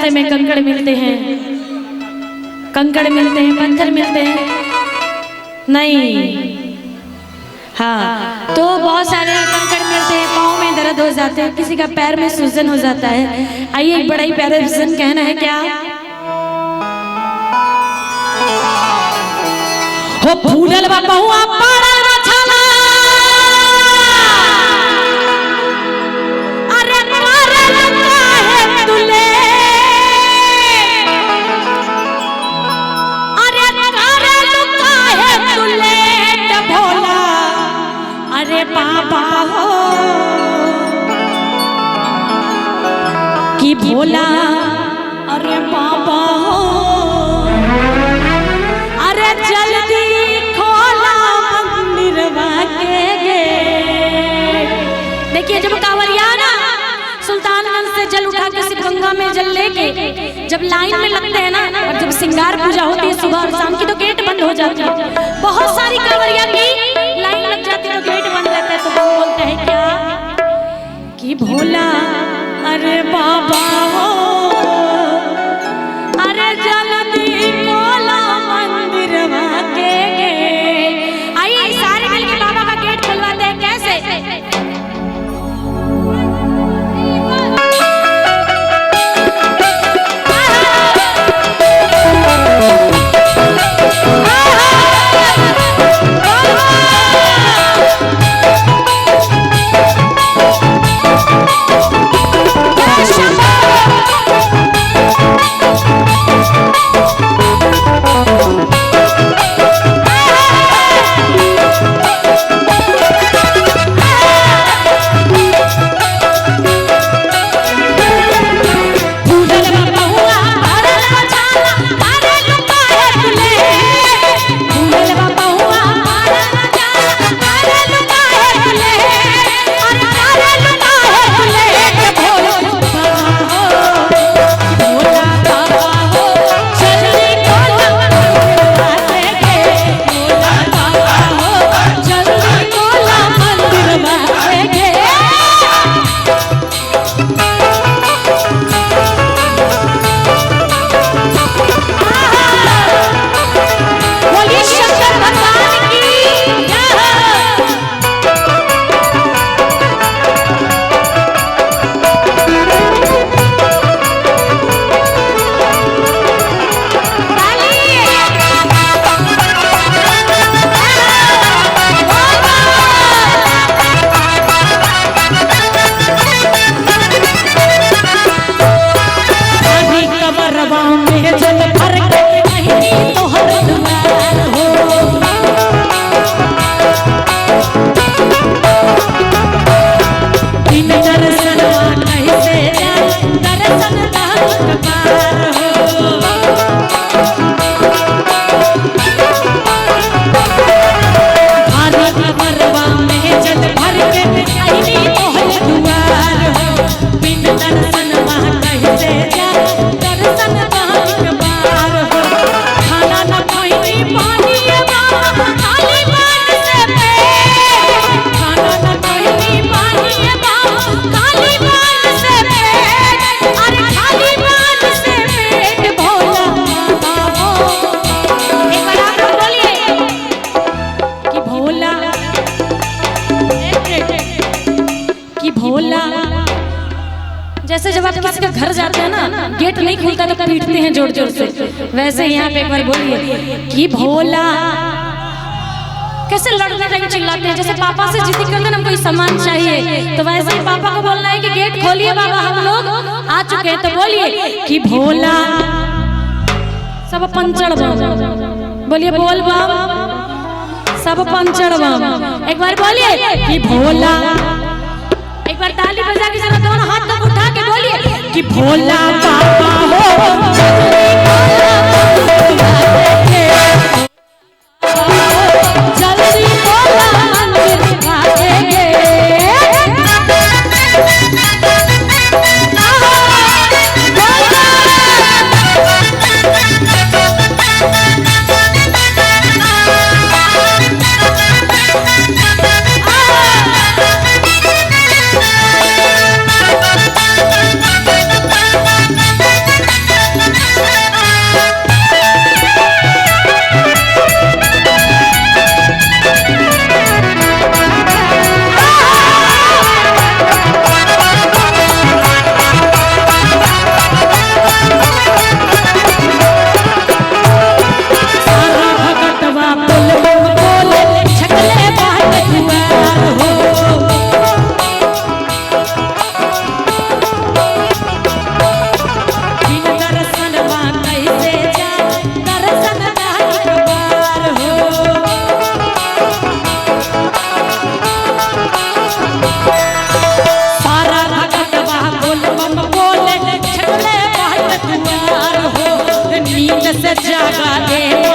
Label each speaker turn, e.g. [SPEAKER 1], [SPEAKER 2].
[SPEAKER 1] रास्ते में कंकड़ मिलते हैं, कंकड़ मिलते हैं, पत्थर मिलते हैं, नहीं। हाँ, तो बहुत सारे कंकड़ मिलते हैं, पाँव में दर्द हो जाते हैं, किसी का पैर में सूजन हो जाता है। आइए एक बड़ा ही प्यारा भजन कहना है क्या हो फूलल बा बहुआ पड़ल बा छाला, अरे करे लगा है तुले, अरे करे लगा है तुले भोला, अरे बाबा हो कि भोला, अरे बाबा हो, अरे जल्दी खोला मंदिरवा के गेट। देखिए जब कांवरिया ना सुल्तानगंज से जल उठा के शिव गंगा में जल लेके जब लाइन में लगते हैं ना, और जब श्रृंगार पूजा होती है सुबह और शाम की, तो गेट बंद हो जाती है। बहुत सारी कांवरिया की लाइन लग जाती है तो गेट बंद रहता है, तो वो बोलते हैं क्या कि भोला, अरे बाबा हो, अरे जल्दी खोला मंदिरवा के गेट। आइए सारे मिलके बाबा का गेट खुलवाते हैं। कैसे? जैसे जब आप किसी के घर जाते हैं ना, गेट नहीं खुलता तो पीटते हैं जोर जोर से, वैसे यहाँ पे एक बार बोलिए कि भोला। कैसे लड़ने टाइम चिल्लाते हैं, जैसे पापा से जिद करते हैं हमको सामान चाहिए, तो वैसे ही पापा को बोलना है कि गेट खोलिए बाबा हम लोग आ चुके हैं, तो बोलिए कि भोला। सब पंचड़ बम बोलिए, बोल बम सब पंचड़ बम। एक बार बोलिए कि भोला, एक बार ताली बजा के जरा दोनों हाथ तक उठा के बोलिए कि भोला बाबा हो, जल्दी खोला मंदिरवा के गेट। से जागा दे